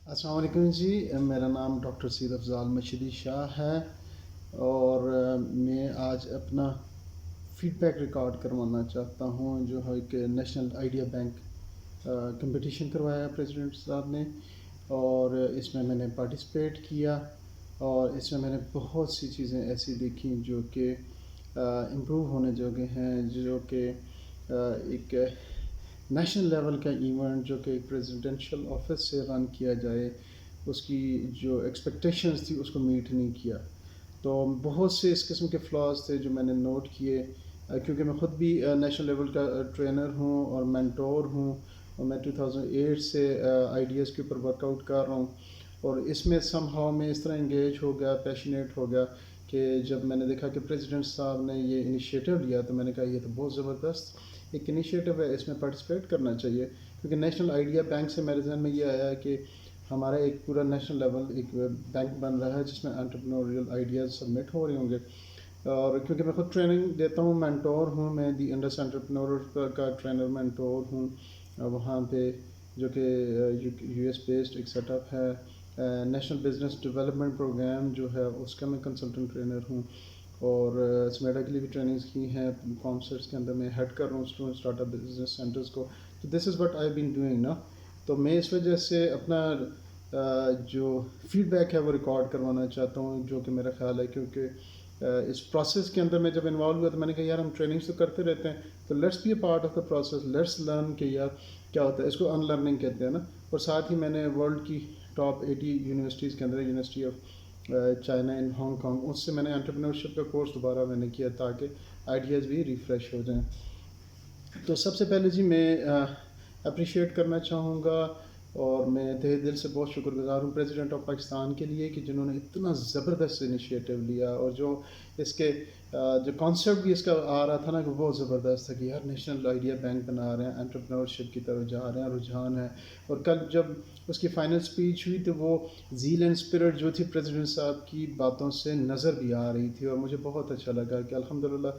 السلام علیکم جی، میرا نام ڈاکٹر سید افضال مشہدی شاہ ہے اور میں آج اپنا فیڈ بیک ریکارڈ کروانا چاہتا ہوں جو ہے کہ نیشنل آئیڈیا بینک کمپٹیشن کروایا پریزیڈنٹ صاحب نے، اور اس میں میں نے پارٹیسپیٹ کیا اور اس میں میں نے بہت سی چیزیں ایسی دیکھیں جو کہ امپروو ہونے جوگے ہیں، جو کہ ایک نیشنل لیول کا ایونٹ جو کہ ایک پریزیڈنشل آفس سے رن کیا جائے، اس کی جو ایکسپیکٹیشنز تھی اس کو میٹ نہیں کیا. تو بہت سے اس قسم کے فلاز تھے جو میں نے نوٹ کیے، کیونکہ میں خود بھی نیشنل لیول کا ٹرینر ہوں اور مینٹور ہوں، اور میں 2008 سے آئیڈیاز کے اوپر ورک آؤٹ کر رہا ہوں. اور اس میں سم ہاؤ میں اس طرح انگیج ہو گیا، پیشنیٹ ہو گیا کہ جب میں نے دیکھا کہ پریزیڈنٹ صاحب نے یہ انیشیٹو لیا تو میں نے کہا یہ تو بہت زبردست ایک انیشیٹو ہے، اس میں پارٹیسپیٹ کرنا چاہیے. کیونکہ نیشنل آئیڈیا بینک سے میرے ذہن میں یہ آیا کہ ہمارا ایک پورا نیشنل لیول ایک بینک بن رہا ہے جس میں انٹرپرینوریل آئیڈیاز سبمٹ ہو رہے ہوں گے. اور کیونکہ میں خود ٹریننگ دیتا ہوں، مینٹور ہوں، میں دی انڈس انٹرپرینور کا ٹرینر مینٹور ہوں وہاں پہ، جو کہ یو ایس بیسڈ ایک سیٹ اپ ہے. نیشنل بزنس ڈیولپمنٹ پروگرام جو ہے اس کا میں کنسلٹنٹ ٹرینر ہوں، اور سمیڈا کے لیے بھی ٹریننگز کی ہیں. فارم سیٹس کے اندر میں ہیڈ کر رہا ہوں اسٹارٹ اپ بزنس سینٹرز کو. تو دس is what I been doing نا. تو میں اس وجہ سے اپنا جو فیڈ بیک ہے وہ ریکارڈ کروانا چاہتا ہوں، جو کہ میرا خیال ہے کیونکہ اس پروسیس کے اندر میں جب انوالو ہوا تو میں نے کہا یار ہم ٹریننگس تو کرتے رہتے ہیں، تو let's be a part of the process, let's learn کہ یار کیا ہوتا ہے. اس کو ان لرننگ کہتے ہیں نا. اور ساتھ ہی میں نے ورلڈ کی ٹاپ 80 یونیورسٹیز کے اندر university of China in Hong Kong, اس سے میں نے انٹرپرینورشپ کا کورس دوبارہ میں نے کیا تاکہ آئیڈیاز بھی ریفریش ہو جائیں. تو سب سے پہلے جی میں اپریشیٹ کرنا چاہوں گا، اور میں تہہ دل سے بہت شکر گزار ہوں پریزیڈنٹ آف پاکستان کے لیے کہ جنہوں نے اتنا زبردست انیشیٹو لیا، اور جو اس کے جو کانسیپٹ بھی اس کا آ رہا تھا نا کہ بہت زبردست تھا کہ یار نیشنل آئیڈیا بینک بنا رہے ہیں، انٹرپرینورشپ کی طرف جا رہے ہیں، رجحان ہے. اور کل جب اس کی فائنل سپیچ ہوئی تو وہ زیل اینڈ اسپرٹ جو تھی پریزیڈنٹ صاحب کی باتوں سے نظر بھی آ رہی تھی، اور مجھے بہت اچھا لگا کہ الحمدللہ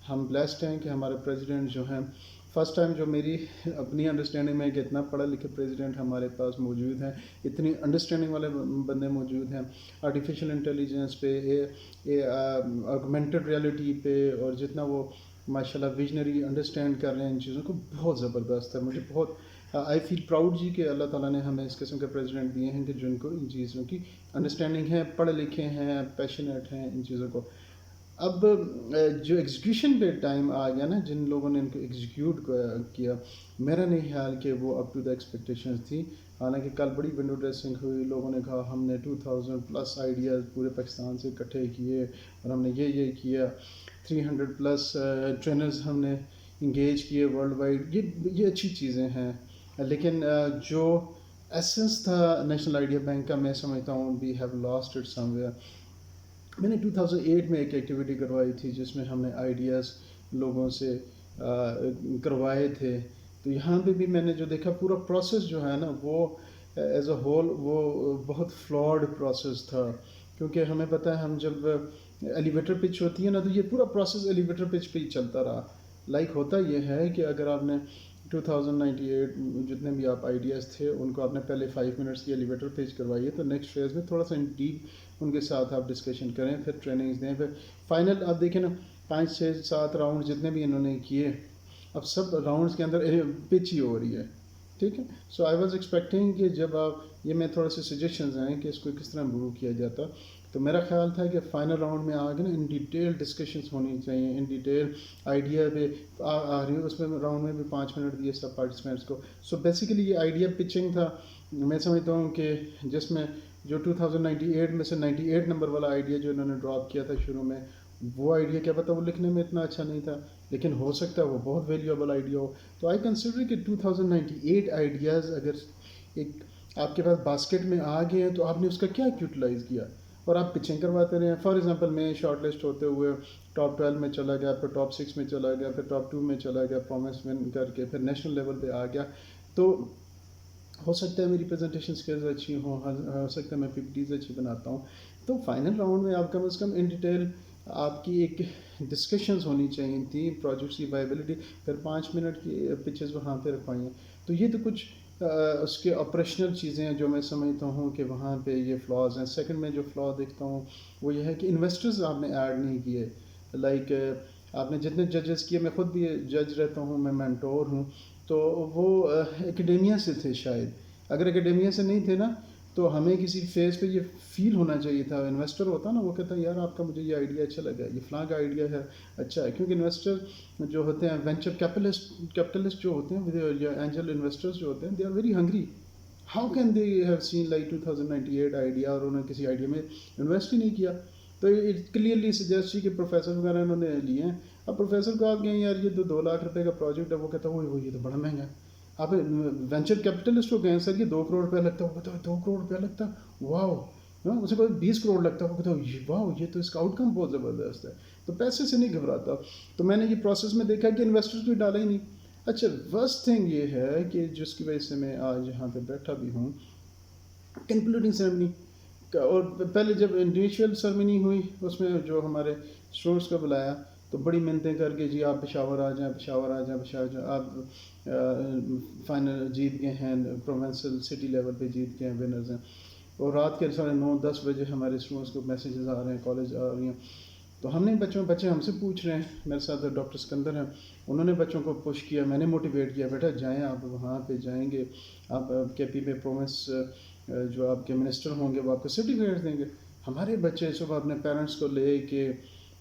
ہم بلیسڈ ہیں کہ ہمارے پریزیڈنٹ جو ہیں فرسٹ ٹائم جو میری اپنی انڈرسٹینڈنگ میں کہ اتنا پڑھا لکھے پریزیڈنٹ ہمارے پاس موجود ہیں، اتنی انڈرسٹینڈنگ والے بندے موجود ہیں آرٹیفیشل انٹیلیجنس پہ، آگمنٹڈ ریئلٹی پہ، اور جتنا وہ ماشاء اللہ ویژنری انڈرسٹینڈ کر رہے ہیں ان چیزوں کو، بہت زبردست ہے. مجھے بہت آئی فیل پراؤڈ جی کہ اللہ تعالیٰ نے ہمیں اس قسم کے پریزیڈنٹ دیے ہیں کہ جن کو ان چیزوں کی انڈرسٹینڈنگ ہے، پڑھے لکھے ہیں، پیشنیٹ ہیں ان چیزوں کو. اب جو ایگزیکیوشن پہ ٹائم آ گیا نا، جن لوگوں نے ان کو ایگزیکیوٹ کیا، میرا نہیں خیال کہ وہ اپ ٹو دا ایکسپیکٹیشنز تھی. حالانکہ کل بڑی ونڈو ڈریسنگ ہوئی، لوگوں نے کہا ہم نے 2000+ آئیڈیاز پورے پاکستان سے اکٹھے کیے، اور ہم نے یہ کیا، 300+ ٹرینرز ہم نے انگیج کیے ورلڈ وائڈ. یہ اچھی چیزیں ہیں، لیکن جو ایسنس تھا نیشنل آئیڈیا بینک کا، میں سمجھتا ہوں we have lost it somewhere. میں نے 2008 میں ایک ایکٹیویٹی کروائی تھی جس میں ہم نے آئیڈیاز لوگوں سے کروائے تھے. تو یہاں پہ بھی میں نے جو دیکھا پورا پروسیس جو ہے نا وہ ایز اے ہول وہ بہت فلاڈ پروسیس تھا. کیونکہ ہمیں پتہ ہے ہم جب ایلیویٹر پچ ہوتی ہے نا تو یہ پورا پروسیس ایلیویٹر پچ پہ ہی چلتا رہا. لائک ہوتا یہ ہے کہ اگر آپ نے 2098 جتنے بھی آپ آئیڈیاز تھے ان کو آپ نے پہلے 5 منٹس کی ایلیویٹر پیج کروائی ہے، تو نیکسٹ فیز میں تھوڑا سا ڈیپ ان کے ساتھ آپ ڈسکشن کریں، پھر ٹریننگز دیں، پھر فائنل آپ دیکھیں نا 5 6 7 راؤنڈ جتنے بھی انہوں نے کیے، اب سب راؤنڈس کے اندر پچ ہی ہو رہی ہے. ٹھیک ہے. سو آئی واز ایکسپیکٹنگ کہ جب آپ یہ میں تھوڑے سے سجیشنز ہیں کہ اس کو کس طرح امپروو کیا جاتا، تو میرا خیال تھا کہ فائنل راؤنڈ میں آگے نا ان ڈیٹیل ڈسکشنز ہونی چاہیے، ان ڈیٹیل آئیڈیا پہ آ رہی ہوں. اس میں راؤنڈ میں بھی 5 منٹ دیے سب پارٹیسپینٹس کو. سو بیسیکلی یہ آئیڈیا پچنگ تھا. میں سمجھتا ہوں کہ جس میں جو 2098 میں سے 98 نمبر والا آئیڈیا جو انہوں نے ڈراپ کیا تھا شروع میں، وہ آئیڈیا کیا پتہ وہ لکھنے میں اتنا اچھا نہیں تھا، لیکن ہو سکتا ہے وہ بہت ویلیویبل آئیڈیا ہو. تو آئی کنسیڈر کہ 2098 آئیڈیاز اگر ایک آپ کے پاس باسکٹ میں آ گئے ہیں تو آپ نے اس کا کیا یوٹیلائز کیا، اور آپ پچنگ کرواتے رہے ہیں. فار ایگزامپل میں شارٹ لسٹ ہوتے ہوئے ٹاپ 12 میں چلا گیا، پھر ٹاپ 6 میں چلا گیا، پھر ٹاپ 2 میں چلا گیا، پرومس ون کر کے پھر نیشنل لیول پہ آ گیا. تو ہو سکتا ہے میری پریزنٹیشن اسکلز اچھی ہوں، ہو سکتا ہے میں PPTs اچھی بناتا ہوں. تو فائنل راؤنڈ میں آپ کم از کم ان ڈیٹیل آپ کی ایک ڈسکشنز ہونی چاہیے تھیں پروجیکٹس کی وائبلٹی. پھر 5 منٹ کی پچز وہاں پہ رکھوائی ہیں. تو یہ تو کچھ اس کے آپریشنل چیزیں ہیں جو میں سمجھتا ہوں کہ وہاں پہ یہ فلاز ہیں. سیکنڈ میں جو فلا دیکھتا ہوں وہ یہ ہے کہ انویسٹرز آپ نے ایڈ نہیں کیے. لائک آپ نے جتنے ججز کیے، میں خود بھی جج رہتا ہوں، میں مینٹور ہوں، تو وہ اکیڈیمیا سے تھے شاید. اگر اکیڈیمیا سے نہیں تھے نا تو ہمیں کسی فیز پہ یہ فیل ہونا چاہیے تھا. انویسٹر ہوتا نا وہ کہتا ہے یار آپ کا مجھے یہ آئیڈیا اچھا لگا، یہ فلاں کا آئیڈیا ہے اچھا ہے. کیونکہ انویسٹر جو ہوتے ہیں، وینچر کیپٹلسٹ جو ہوتے ہیں یا اینجل انویسٹرز جو ہوتے ہیں، they are very hungry. How can they have seen like 2098 idea اور انہوں نے کسی آئیڈیا میں انویسٹ ہی نہیں کیا. تو اٹ کلیئرلی سجیسٹ کہ پروفیسر وغیرہ انہوں نے لیے ہیں. اب پروفیسر کو آپ کہیں یار یہ 2 لاکھ روپے کا پروجیکٹ ہے، وہ کہتا ہے وہ یہ تو بڑا مہنگا ہے. آپ وینچر کیپٹلسٹ کو کہیں سر یہ 2 کروڑ روپیہ لگتا ہے، وہ کہتا ہے 2 کروڑ روپیہ لگتا ہے، واو. اسے کوئی 20 کروڑ لگتا ہے، وہ کہتا ہے واو یہ تو اس کا آؤٹ کم بہت زبردست ہے. تو پیسے سے نہیں گھبراتا. تو میں نے یہ پروسیس میں دیکھا کہ انویسٹرز بھی ڈالا ہی نہیں. اچھا ورسٹ تھنگ یہ ہے کہ جس کی وجہ سے میں آج یہاں پہ بیٹھا بھی ہوں، کنکلوڈنگ سیرمنی. اور پہلے جب انڈیویجول سرمنی ہوئی اس میں جو ہمارے اسٹوڈنٹس کو بلایا تو بڑی منتیں کر کے جی آپ پشاور آ جائیں، پشاور آ جائیں، پشاور جائیں. آپ فائنل جیت گئے ہیں، پروونسل سٹی لیول پہ جیت گئے ہیں، ونرز ہیں. اور رات کے 9:30 بجے ہمارے اسٹوڈنٹس کو میسیجز آ رہے ہیں، کالج آ رہی ہیں. تو ہم نے بچے ہم سے پوچھ رہے ہیں. میرے ساتھ ڈاکٹر سکندر ہیں، انہوں نے بچوں کو پش کیا، میں نے موٹیویٹ کیا بیٹا جائیں، آپ وہاں پہ جائیں گے، آپ کے پی میں پروونس جو آپ کے منسٹر ہوں گے وہ آپ کو سرٹیفکیٹ دیں گے. ہمارے بچے صبح اپنے پیرنٹس کو لے کے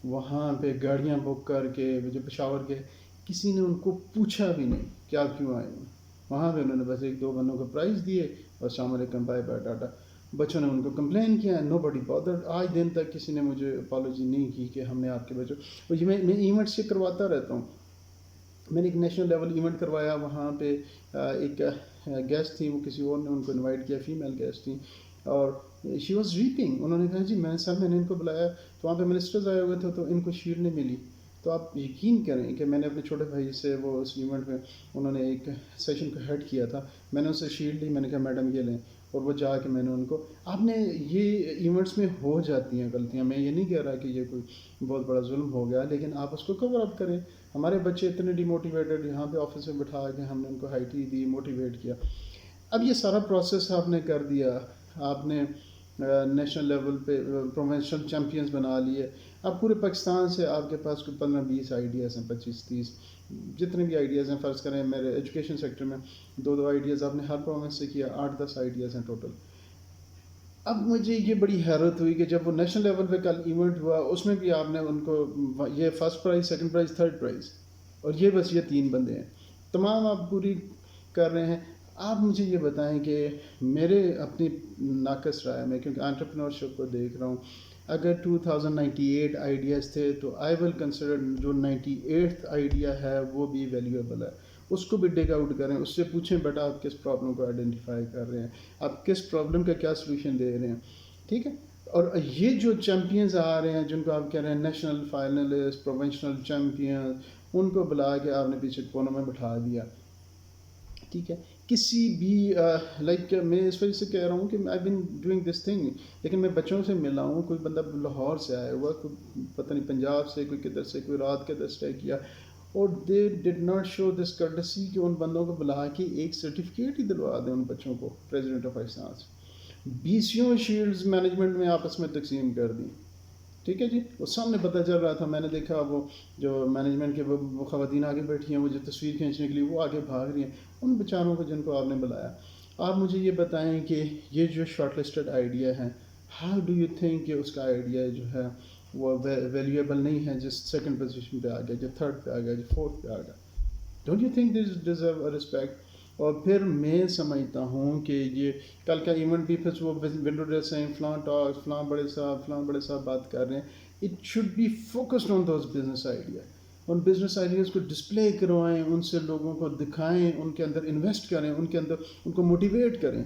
وہاں پہ گاڑیاں بک کر کے جو پشاور کے، کسی نے ان کو پوچھا بھی نہیں کہ آپ کیوں آئے ہیں. وہاں پہ انہوں نے بس 1-2 بندوں کو پرائز دیے اور السلام علیکم بائے بائے ٹاٹا. بچوں نے ان کو کمپلین کیا، نو بڈی بادرڈ. آج دن تک کسی نے مجھے اپالوجی نہیں کی کہ ہم نے آپ کے بچوں. اور یہ میں ایونٹس یہ کرواتا رہتا ہوں. میں نے ایک نیشنل لیول ایونٹ کروایا، وہاں پہ ایک گیسٹ تھی، وہ کسی اور نے ان کو انوائٹ کیا، فیمیل گیسٹ تھیں، اور شی واز ویپنگ. انہوں نے کہا جی میں نے ان کو بلایا تو وہاں پہ منسٹرز آئے ہوئے تھے تو ان کو شیلڈ نہیں ملی. تو آپ یقین کریں کہ میں نے اپنے چھوٹے بھائی سے وہ اس ایونٹ میں انہوں نے ایک سیشن کو ہیڈ کیا تھا، میں نے ان سے شیلڈ لی، میں نے کہا میڈم یہ لیں. اور وہ جا کے میں نے ان کو، آپ نے یہ ایونٹس میں ہو جاتی ہیں غلطیاں، میں یہ نہیں کہہ رہا کہ یہ کوئی بہت بڑا ظلم ہو گیا، لیکن آپ اس کو کور اپ کریں. ہمارے بچے اتنے ڈی موٹیویٹڈ، یہاں پہ آفس میں بٹھا کے ہم نے ان کو ہائی ٹی دی، موٹیویٹ کیا. اب یہ سارا پروسیس آپ نے کر دیا، آپ نے نیشنل لیول پہ پروونشل چیمپئنز بنا لیے. اب پورے پاکستان سے آپ کے پاس کوئی 15-20 آئیڈیاز ہیں، 25-30 جتنے بھی آئیڈیاز ہیں. فرض کریں میرے ایجوکیشن سیکٹر میں 2 آئیڈیاز آپ نے ہر پروونس سے کیا، 8-10 آئیڈیاز ہیں ٹوٹل. اب مجھے یہ بڑی حیرت ہوئی کہ جب وہ نیشنل لیول پہ کل ایونٹ ہوا اس میں بھی آپ نے ان کو یہ first prize, second prize, third prize, اور یہ بس یہ 3 بندے ہیں، تمام آپ پوری کر رہے ہیں. آپ مجھے یہ بتائیں کہ میرے اپنی ناقص رائے میں، کیونکہ انٹرپرینورشپ کو دیکھ رہا ہوں، اگر 2098 آئیڈیاز تھے تو آئی ول کنسیڈر جو 98th آئیڈیا ہے وہ بھی ویلیویبل ہے. اس کو بھی ڈگ آؤٹ کریں، اس سے پوچھیں بیٹا آپ کس پرابلم کو آئیڈینٹیفائی کر رہے ہیں، آپ کس پرابلم کا کیا سلوشن دے رہے ہیں. ٹھیک ہے. اور یہ جو چیمپئنز آ رہے ہیں جن کو آپ کہہ رہے ہیں نیشنل فائنلسٹ، پروونشنل چیمپئن، ان کو بلا کے آپ نے پیچھے کونوں میں بٹھا دیا. ٹھیک ہے. کسی بھی لائک میں اس وجہ سے کہہ رہا ہوں کہ آئی بین ڈوئنگ دس تھنگ، لیکن میں بچوں سے ملا ہوں، کوئی بندہ لاہور سے آیا ہوا، کوئی پتہ نہیں پنجاب سے، کوئی کدھر سے، کوئی رات کے 10 اسٹے کیا، اور دے did not show this courtesy کہ ان بندوں کو بلا کے ایک سرٹیفکیٹ ہی دلوا دیں ان بچوں کو پریزیڈنٹ آف پاکستان سے. 20 شیلڈز مینجمنٹ میں آپس میں تقسیم کر دیں. ٹھیک ہے جی. وہ سامنے پتہ چل رہا تھا، میں نے دیکھا وہ جو مینجمنٹ کے وہ خواتین آگے بیٹھی ہیں، وہ جو تصویر کھینچنے کے لیے وہ آگے بھاگ رہی ہیں، ان بیچاروں کو جن کو آپ نے بلایا. آپ مجھے یہ بتائیں کہ یہ جو شارٹ لسٹڈ آئیڈیا ہیں، ہاؤ ڈو یو تھنک کہ اس کا آئیڈیا جو ہے وہ ویلیویبل نہیں ہے، جس سیکنڈ پوزیشن پہ آ گیا، جو تھرڈ پہ آ گیا، جو فورتھ پہ آ گیا. Don't you think this deserve a respect. اور پھر میں سمجھتا ہوں کہ یہ کل کا ایونٹ بھی پھر وہ ونڈو ڈریسنگ، فلاں ٹاک، فلاں بڑے صاحب بات کر رہے ہیں. It should be focused on those business idea. ان بزنس آئیڈیاز کو ڈسپلے کروائیں، ان سے لوگوں کو دکھائیں، ان کے اندر انویسٹ کریں، ان کے اندر ان کو موٹیویٹ کریں.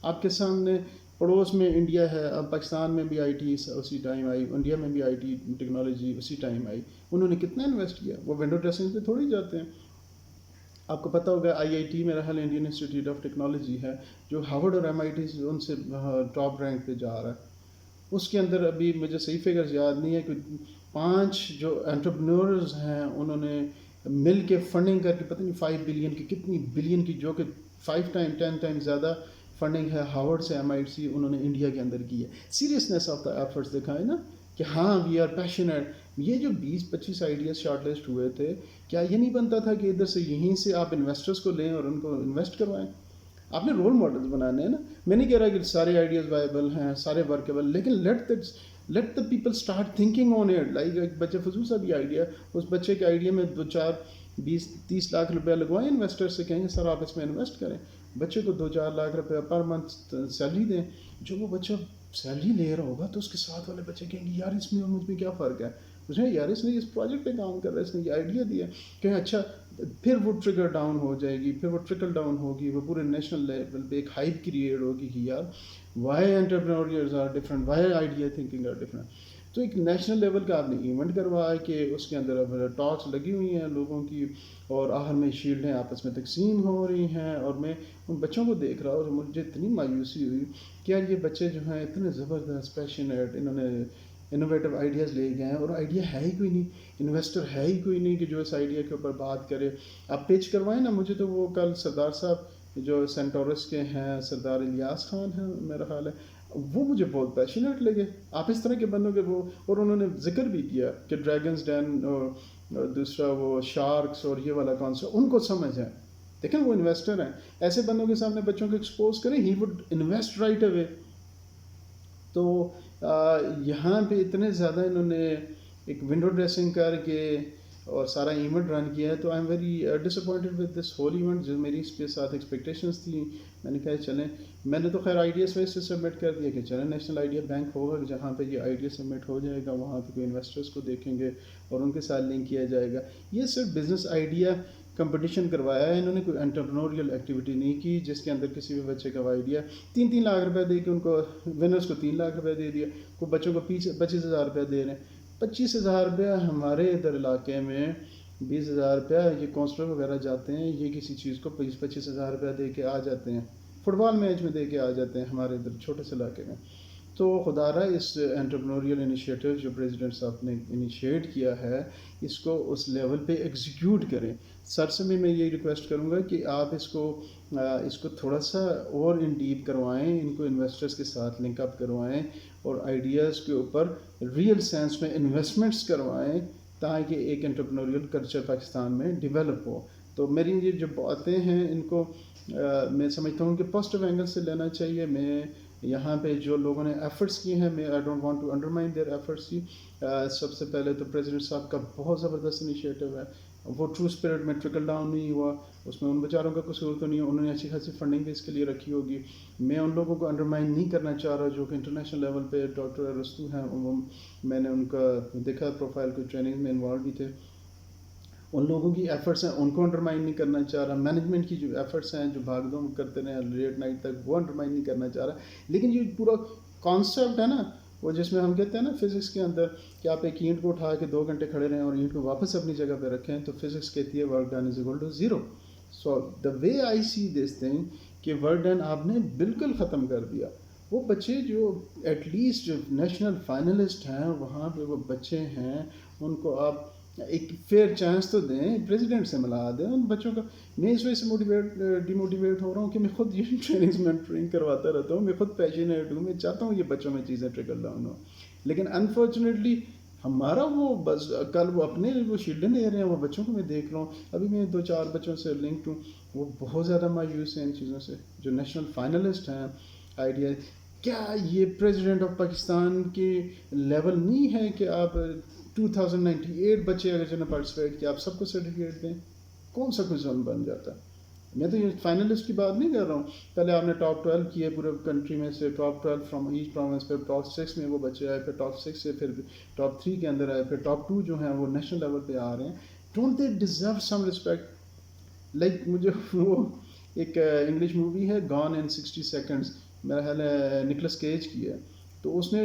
آپ کے سامنے پڑوس میں انڈیا ہے، اب پاکستان میں بھی آئی ٹی اسی ٹائم آئی، انڈیا میں بھی آئی ٹی ٹیکنالوجی اسی ٹائم آئی. انہوں نے کتنا انویسٹ کیا؟ وہ ونڈو ڈریسنگ پہ تھوڑی جاتے ہیں. آپ کو پتہ ہوگا IIT میرا حال انڈین انسٹیٹیوٹ آف ٹیکنالوجی ہے جو ہارورڈ اور MIT سے ان سے ٹاپ رینک پہ جا رہا ہے. اس کے اندر ابھی مجھے صحیح فگرز یاد نہیں ہے کہ 5 جو انٹرپرینورز ہیں انہوں نے مل کے فنڈنگ کر کے پتہ نہیں 5 بلین کی کتنی بلین کی جو کہ 5 ٹائم 10 ٹائم زیادہ فنڈنگ ہے ہارورڈ سے MIT انہوں نے انڈیا کے اندر کی ہے. سیریسنیس آف دا ایفرٹس دکھائے نا کہ ہاں وی آر پیشنیٹ. یہ جو 20-25 آئیڈیاز شارٹ لسٹ ہوئے تھے, کیا یہ نہیں بنتا تھا کہ ادھر سے یہیں سے آپ انویسٹرس کو لیں اور ان کو انویسٹ کروائیں؟ آپ نے رول ماڈلز بنانے ہیں نا. میں نہیں کہہ رہا کہ سارے آئیڈیاز وائبل ہیں, سارے ورکیبل, لیکن let the people start thinking on it. Like ایک بچے فضول سا بھی آئیڈیا, اس بچے کے آئیڈیا میں 2-4-20-30 لاکھ روپیہ لگوائیں انویسٹر سے, کہیں گے سر آپ اس میں انویسٹ کریں. بچے کو 2-4 لاکھ روپیہ پر منتھ سیلری دیں. جو وہ بچہ سیلری لے رہا ہوگا تو اس کے ساتھ والے بچے کہیں گے یار اس میں اور مجھ میں کیا فرق ہے. اس نے یار اس نے اس پروجیکٹ پہ کام کر رہا ہے, اس نے یہ آئیڈیا دیا کہ اچھا. پھر وہ ٹریگر ڈاؤن ہو جائے گی, پھر وہ ٹرکل ڈاؤن ہوگی, وہ پورے نیشنل لیول پہ ایک ہائپ کریٹ ہوگی کہ یار why entrepreneurs are different, why idea thinking are different. تو ایک نیشنل لیول کا آپ نے ایونٹ کروایا کہ اس کے اندر اب ٹاکس لگی ہوئی ہیں لوگوں کی, اور آخر میں شیلڈیں آپس میں تقسیم ہو رہی ہیں. اور میں ان بچوں کو دیکھ رہا ہوں اور مجھے اتنی مایوسی ہوئی کہ یار یہ بچے جو ہیں اتنے زبردست پیشنیٹ, انہوں نے انوویٹو آئیڈیاز لے گئے ہیں, اور آئیڈیا ہے ہی کوئی نہیں, انویسٹر ہے ہی کوئی نہیں کہ جو اس آئیڈیا کے اوپر بات کرے. آپ پیچ کروائیں نا. مجھے تو وہ کل سردار صاحب جو سینٹورس کے ہیں, سردار الیاس خان ہیں میرا خیال ہے, وہ مجھے بہت پیشنیٹ لگے. آپ اس طرح کے بندوں کے وہ, اور انہوں نے ذکر بھی کیا کہ ڈریگنز ڈین اور دوسرا وہ شارکس اور یہ والا کانسیپٹ ان کو سمجھ ہے. دیکھیں وہ انویسٹر ہیں, ایسے بندوں کے سامنے بچوں کو ایکسپوز کریں, he would invest right away. تو یہاں پہ اتنے زیادہ انہوں نے ایک ونڈو ڈریسنگ کر کے اور سارا ایونٹ رن کیا ہے. تو I am very disappointed with this whole event. جو میری اس کے ساتھ ایکسپیکٹیشنس تھیں, میں نے کہا چلیں, میں نے تو خیر آئیڈیاز ویسے سے سبمٹ کر دیا کہ چلیں نیشنل آئیڈیا بینک ہوگا جہاں پہ یہ آئیڈیا سبمٹ ہو جائے گا, وہاں پہ کوئی انویسٹرس کو دیکھیں گے اور ان کے ساتھ لنک کیا جائے گا. یہ صرف بزنس آئیڈیا کمپٹیشن کروایا ہے, انہوں نے کوئی انٹرپرینوریل ایکٹیویٹی نہیں کی جس کے اندر کسی بھی بچے کا آئیڈیا 3-3 لاکھ روپے دے کے ان کو ونرس کو 3 لاکھ روپے دے دیا, کوئی بچوں کو 25,000 روپے دے رہے ہیں. 25,000 روپیہ ہمارے ادھر علاقے میں 20,000 روپیہ یہ کونسلر وغیرہ جاتے ہیں, یہ کسی چیز کو 25,000 روپیہ دے کے آ جاتے ہیں, فٹ بال میچ میں دے کے آ جاتے ہیں ہمارے ادھر چھوٹے سے علاقے میں. تو خدا رہا اس انٹرپرینوریل انیشیٹو جو پریزیڈنٹ صاحب نے انیشیٹ کیا ہے, اس کو اس لیول پہ ایگزیکیوٹ کریں. سر سے میں یہی ریکویسٹ کروں گا کہ آپ اس کو تھوڑا سا اور ان ڈیپ کروائیں, ان کو انویسٹرز کے ساتھ لنک اپ کروائیں, اور آئیڈیاز کے اوپر ریئل سینس میں انویسٹمنٹس کروائیں تاکہ ایک انٹرپرینوریل کلچر پاکستان میں ڈیولپ ہو. تو میری یہ جو باتیں ہیں ان کو میں سمجھتا ہوں کہ پازیٹیو اینگل سے لینا چاہیے. میں یہاں پہ جو لوگوں نے ایفرٹس کیے ہیں, میں I don't want to undermine their efforts. سب سے پہلے تو پریزیڈنٹ صاحب کا بہت زبردست انیشیٹو ہے, وہ ٹرو اسپرٹ میں ٹرکل ڈاؤن نہیں ہوا, اس میں ان بیچاروں کا قصور تو نہیں ہے, انہوں نے اچھی خاصی فنڈنگ بھی اس کے لیے رکھی ہوگی. میں ان لوگوں کو انڈرمائن نہیں کرنا چاہ رہا جو کہ انٹرنیشنل لیول پہ ڈاکٹر ارسطو ہیں, میں نے ان کا دیکھا پروفائل کو, ٹریننگ میں انوالو بھی تھے. ان لوگوں کی ایفرٹس ہیں ان کو انڈرمائن نہیں کرنا چاہ رہا. مینجمنٹ کی جو ایفرٹس ہیں جو بھاگ دوڑ کرتے رہے لیٹ نائٹ تک, وہ انڈرمائن نہیں کرنا چاہ رہا. لیکن یہ پورا کانسیپٹ ہے نا, وہ جس میں ہم کہتے ہیں نا فزکس کے اندر کہ آپ ایک اینٹ کو اٹھا کے 2 گھنٹے کھڑے رہیں اور اینٹ کو واپس اپنی جگہ پہ رکھیں, تو فزکس کہتی ہے work done is equal to 0. So the way I see this thing کہ ورک ڈن آپ نے بالکل ختم کر دیا. وہ بچے جو ایٹ لیسٹ جو نیشنل فائنلسٹ ہیں وہاں پہ وہ بچے ہیں, ان کو آپ ایک فیئر چانس تو دیں, پریزیڈنٹ سے ملا دیں ان بچوں کا. میں اس وجہ سے ڈیموٹیویٹ ہو رہا ہوں کہ میں خود یہ ٹریننگز مینٹرنگ کرواتا رہتا ہوں, میں خود پیشنیٹ ہوں, میں چاہتا ہوں یہ بچوں میں چیزیں ٹرکل ڈاؤن ہوں. لیکن انفارچونیٹلی ہمارا وہ بس کل وہ اپنے وہ شیلڈیں دے رہے ہیں, وہ بچوں کو میں دیکھ رہا ہوں. ابھی میں 2-4 بچوں سے لنکڈ ہوں, وہ بہت زیادہ مایوس ہیں ان چیزوں سے, جو نیشنل فائنلسٹ ہیں آئیڈیا. کیا یہ پریزیڈنٹ آف پاکستان کی لیول نہیں ہے کہ آپ 2098 بچے اگر جنہوں نے پارٹیسپیٹ کیا آپ سب کو سرٹیفکیٹ دیں؟ کون سا کچھ زون بن جاتا ہے. میں تو یہ فائنلسٹ کی بات نہیں کر رہا ہوں. پہلے آپ نے ٹاپ 12 کیے پورے کنٹری میں سے, ٹاپ 12 فرام ایچ پروونس, پھر ٹاپ 6 میں وہ بچے آئے, پھر ٹاپ 6 سے پھر ٹاپ 3 کے اندر آئے, پھر ٹاپ 2 جو ہیں وہ نیشنل لیول پہ آ رہے ہیں. Don't they deserve some respect? Like مجھے وہ ایک انگلش مووی ہے گون ان 60 سیکنڈز, میرا خیال ہے نکلس کیج کی ہے, تو اس نے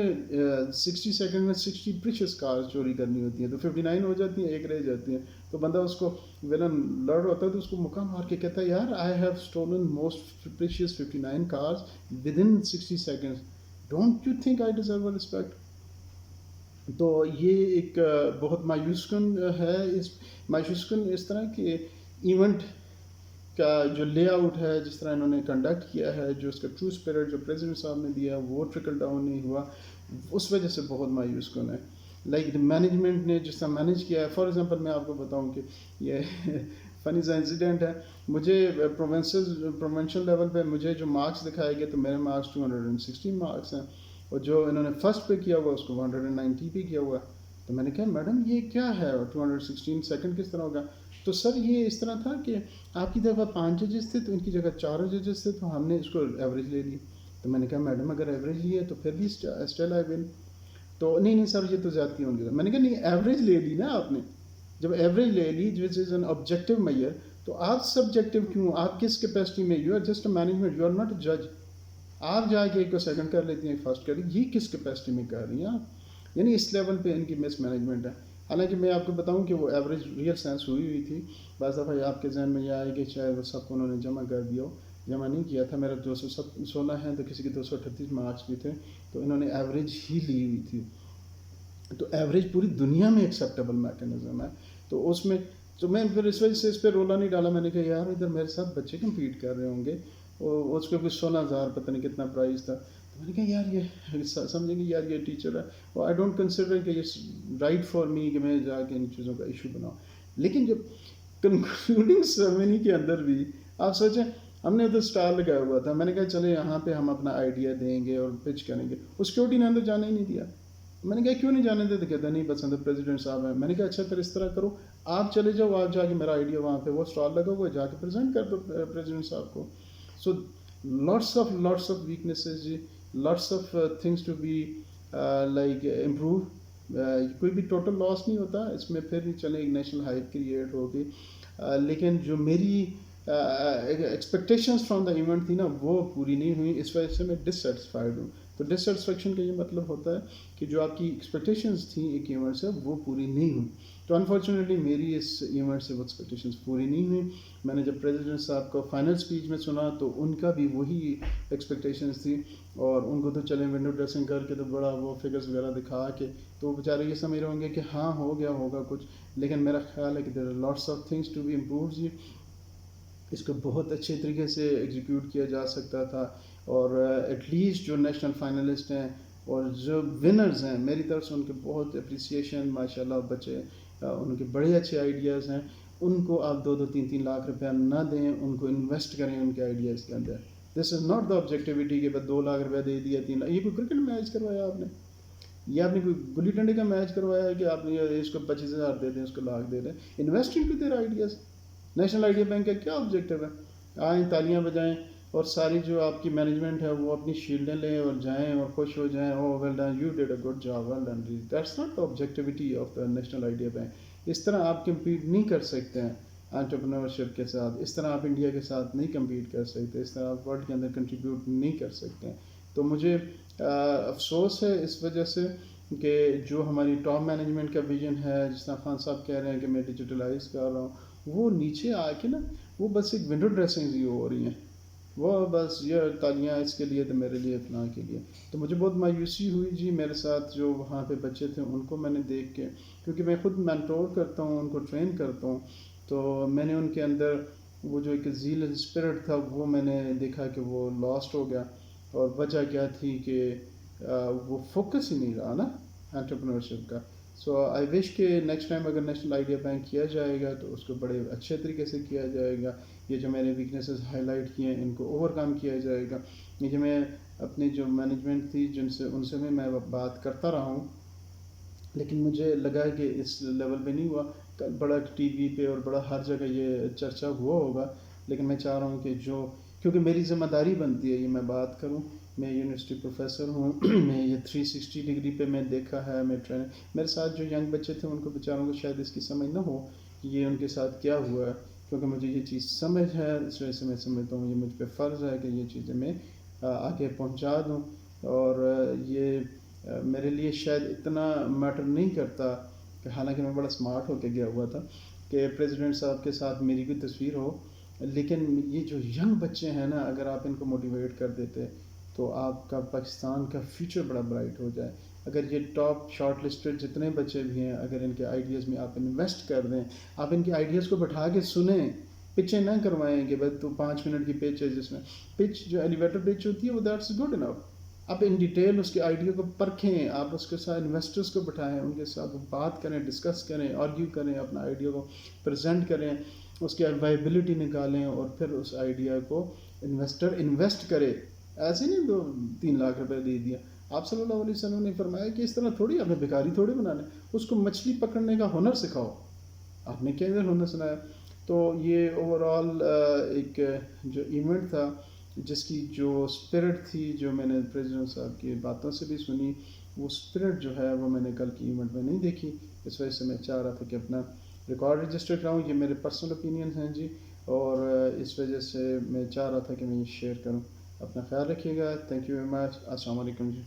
60 سیکنڈ میں 60 پریشیس کارز چوری کرنی ہوتی ہیں, تو 59 ہو جاتی ہیں, ایک رہ جاتی ہیں. تو بندہ اس کو ویلن لڑ ہوتا ہے تو اس کو مکہ مار کے کہتا ہے یار I have stolen most precious 59 cars with in 60 seconds, don't you think I deserve respect? تو یہ ایک بہت مایوس کن ہے. مایوس کن اس طرح کہ ایونٹ کا جو لے آؤٹ ہے، جس طرح انہوں نے کنڈکٹ کیا ہے، جو اس کا ٹرو اسپرٹ جو پریزیڈنٹ صاحب نے دیا وہ ٹرکل ڈاؤن نہیں ہوا، اس وجہ سے بہت مایوس کن ہے. لائک مینجمنٹ نے جس طرح مینیج کیا ہے. فار ایگزامپل میں آپ کو بتاؤں کہ یہ فنی سا انسیڈنٹ ہے. مجھے پروونشل لیول پہ مجھے جو مارکس دکھائے گئے تو میرے مارکس 216 مارکس ہیں، اور جو انہوں نے فرسٹ پہ کیا ہوا اس کو 190 پہ کیا ہوا. تو میں نے کہا میڈم یہ کیا ہے، 216 سیکنڈ کس طرح ہوگا؟ تو سر یہ اس طرح تھا کہ آپ کی جگہ 5 ججز تھے تو ان کی جگہ 4 ججز تھے، تو ہم نے اس کو ایوریج لے لی. تو میں نے کہا میڈم اگر ایوریج لی ہے تو پھر بھی اسٹل آئی ول. تو نہیں سر یہ تو زیادتی ہوں گی. میں نے کہا نہیں ایوریج لے لی نا آپ نے، جب ایوریج لے لی وچ از این آبجیکٹیو میئر، تو آپ سبجیکٹیو کیوں؟ آپ کس کیپیسٹی میں؟ You are just a management, you are not a جج. آپ جا کے ایک کو سیکنڈ کر لیتی ہیں، فرسٹ کر لی، یہ کس کیپیسٹی میں کر رہی ہیں آپ؟ یعنی اس لیول پہ ان کی مس مینجمنٹ ہے. حالانکہ میں آپ کو بتاؤں کہ وہ ایوریج ریئل سینس ہوئی تھی. بعض دفعہ آپ کے ذہن میں یہ آئے کہ شاید وہ سب کو انہوں نے جمع کر دیا ہو. جمع نہیں کیا تھا. میرا 216 ہیں تو کسی کے 238 مارکس بھی تھے، تو انہوں نے ایوریج ہی لی ہوئی تھی. تو ایوریج پوری دنیا میں ایکسیپٹیبل میکانزم ہے. تو اس میں تو میں پھر اس وجہ سے اس پہ رولا نہیں ڈالا. میں نے کہا یار ادھر میرے ساتھ بچے کمپیٹ کر رہے ہوں گے، اور اس پہ کچھ 16,000 پتہ نہیں کتنا پرائز تھا. تو میں نے کہا یار یہ سمجھیں گے یار یہ ٹیچر ہے، اور آئی ڈونٹ کنسیڈر کہ یہ رائٹ فار می کہ میں جا کے ان چیزوں کا ایشو بناؤں. لیکن جب کنکلوڈنگ سرمنی کے اندر بھی آپ سوچیں، ہم نے ادھر اسٹار لگایا ہوا تھا. میں نے کہا چلے یہاں پہ ہم اپنا آئیڈیا دیں گے اور پچ کریں گے. اس سیکورٹی نے اندر جانے ہی نہیں دیا. میں نے کہا کیوں نہیں جانے دیتے؟ کہتا نہیں بس اندر پریزیڈنٹ صاحب ہیں. میں نے کہا اچھا پھر اس طرح کرو، آپ چلے جاؤ، آپ جا کے میرا آئیڈیا وہاں پہ وہ اسٹال لگا ہوا ہے جا کے پریزنٹ کر دو پریزیڈنٹ صاحب کو. سو لاٹس آف ویکنیسز جی، lots of things to be like improve. کوئی بھی ٹوٹل لاس نہیں ہوتا اس میں. پھر بھی چلے ایک نیشنل ہائپ کریٹ ہوگی، لیکن جو میری ایکسپیکٹیشنز فرام دا ایونٹ تھی نا وہ پوری نہیں ہوئی. اس وجہ سے میں ڈسسیٹسفائیڈ ہوں. تو ڈسسیٹسفیکشن کا یہ مطلب ہوتا ہے کہ جو آپ کی ایکسپیکٹیشنز تھیں ایک ایونٹ سے وہ پوری نہیں ہوئی. تو انفارچونیٹلی میری اس ایونٹ سے وہ ایکسپیکٹیشنز پوری نہیں ہوئی. میں نے جب پریزیڈنٹ صاحب کو فائنل اسپیچ میں سنا تو ان کا بھی وہی ایکسپیکٹیشنز تھی، اور ان کو تو چلیں ونڈو ڈریسنگ کر کے تو بڑا وہ فگرز وغیرہ دکھا کے تو بیچارے یہ سمجھ رہے ہوں گے کہ ہاں ہو گیا ہوگا کچھ. لیکن میرا خیال ہے کہ there are lots of things to be improve جی. اس کو بہت اچھے طریقے سے ایگزیکیوٹ کیا جا سکتا تھا، اور ایٹ لیسٹ جو نیشنل فائنلسٹ ہیں اور جو ونرز ہیں میری طرف سے ان کے بہت اپریسیشن. ماشاء اللہ بچے ان کے بڑے اچھے آئیڈیاز ہیں. ان کو آپ 2-3 لاکھ روپیہ نہ دیں، ان کو انویسٹ کریں ان کے آئیڈیاز کے اندر. دس از ناٹ دا آبجیکٹیوٹی کہ بس 2 لاکھ روپیہ دے دیا 3 لاکھ. یہ کوئی کرکٹ میچ کروایا آپ نے؟ یہ آپ نے کوئی گلی ڈنڈے کا میچ کروایا ہے کہ آپ نے اس کو 25,000 دے دیں اس کو لاکھ دے دیں؟ Invest into their ideas. National idea bank کا کیا آبجیکٹیو ہے؟ آئیں تالیاں بجائیں اور ساری جو آپ کی مینجمنٹ ہے وہ اپنی شیلڈیں لیں اور جائیں اور خوش ہو جائیں. Oh well done, you did a good job, well done. That's not the objectivity of the national idea bank. اس طرح آپ کمپیٹ نہیں کر سکتے ہیں انٹرپرینورشپ کے ساتھ. اس طرح آپ انڈیا کے ساتھ نہیں کمپیٹ کر سکتے. اس طرح آپ ورلڈ کے اندر کنٹریبیوٹ نہیں کر سکتے ہیں. تو مجھے افسوس ہے اس وجہ سے کہ جو ہماری ٹاپ مینجمنٹ کا ویژن ہے، جس طرح خان صاحب کہہ رہے ہیں کہ میں ڈیجیٹلائز کر رہا ہوں، وہ نیچے آ کے نا وہ بس ایک ونڈو ڈریسنگ ہی ہو رہی ہیں. وہ بس یہ تالیاں اس کے لیے تو میرے لیے فلاں کے لیے. تو مجھے بہت مایوسی ہوئی جی میرے ساتھ جو وہاں پہ بچے تھے ان کو میں نے دیکھ کے، کیونکہ میں خود مینٹور کرتا ہوں، ان کو ٹرین کرتا ہوں. تو میں نے ان کے اندر وہ جو ایک زیل اسپرٹ تھا وہ میں نے دیکھا کہ وہ لاسٹ ہو گیا. اور وجہ کیا تھی کہ وہ فوکس ہی نہیں رہا نا انٹرپرینورشپ کا. سو آئی وش کہ نیکسٹ ٹائم اگر نیشنل آئیڈیا بینک کیا جائے گا تو اس کو بڑے اچھے طریقے سے کیا جائے گا. یہ جو میں نے ویکنیسز ہائی لائٹ کیے ہیں ان کو اوور کم کیا جائے گا. یہ جو میں اپنی جو مینجمنٹ تھی ان سے بھی میں بات کرتا رہا ہوں، لیکن مجھے لگا کہ اس لیول پہ نہیں ہوا. بڑا ٹی وی پہ اور بڑا ہر جگہ یہ چرچا ہوا ہوگا، لیکن میں چاہ رہا ہوں کہ کیونکہ میری ذمہ داری بنتی ہے یہ میں بات کروں. میں یونیورسٹی پروفیسر ہوں. میں یہ 360 ڈگری پہ میں دیکھا ہے. میں میرے ساتھ جو ینگ بچے تھے ان کو بیچاروں کو شاید اس کی سمجھ نہ ہو کہ یہ ان کے ساتھ کیا ہوا ہے، کیونکہ مجھے یہ چیز سمجھ ہے. اس وجہ سے میں سمجھتا ہوں یہ مجھ پہ فرض ہے کہ یہ چیزیں میں آگے پہنچا دوں. اور یہ میرے لیے شاید اتنا میٹر نہیں کرتا کہ حالانکہ میں بڑا اسمارٹ ہو کے گیا ہوا تھا کہ پریزیڈنٹ صاحب کے ساتھ میری کوئی تصویر ہو، لیکن یہ جو ینگ بچے ہیں نا اگر آپ ان کو موٹیویٹ کر دیتے تو آپ کا پاکستان کا فیوچر بڑا برائٹ ہو جائے. اگر یہ ٹاپ شارٹ لسٹڈ جتنے بچے بھی ہیں اگر ان کے آئیڈیاز میں آپ انویسٹ کر دیں، آپ ان کے آئیڈیاز کو بٹھا کے سنیں پچیں نہ کروائیں کہ بس تو 5 منٹ کی پچ ہے جس میں پچ جو ایلیویٹر پچ ہوتی ہے وہ دیٹس گڈ انف. آپ ان ڈیٹیل اس کے آئیڈیا کو پرکھیں, آپ اس کے ساتھ انویسٹرس کو بٹھائیں, ان کے ساتھ بات کریں, ڈسکس کریں, آرگیو کریں, اپنا آئیڈیا کو پریزنٹ کریں, اس کی وائبلٹی نکالیں اور پھر اس آئیڈیا کو انویسٹر انویسٹ کرے. ایسے نہیں 3 لاکھ روپے دے دیا. آپ صلی اللہ علیہ وسلم نے فرمایا کہ اس طرح تھوڑی آپ نے بھکاری تھوڑی بنانا ہے, اس کو مچھلی پکڑنے کا ہنر سکھاؤ. آپ نے کیا ہنر سنایا. تو یہ اوور آل ایک جو ایونٹ تھا جس کی جو اسپرٹ تھی, جو میں نے پریزیڈنٹ صاحب کی باتوں سے بھی سنی, وہ اسپرٹ جو ہے وہ میں نے کل کی ایونٹ میں نہیں دیکھی. اس وجہ سے میں چاہ رہا تھا کہ اپنا ریکارڈ رجسٹر کراؤں. یہ میرے پرسنل اوپینین ہیں جی, اور اس وجہ سے میں چاہ رہا تھا کہ میں یہ شیئر کروں. اپنا خیال رکھیے گا. Thank you very much. السلام علیکم جی.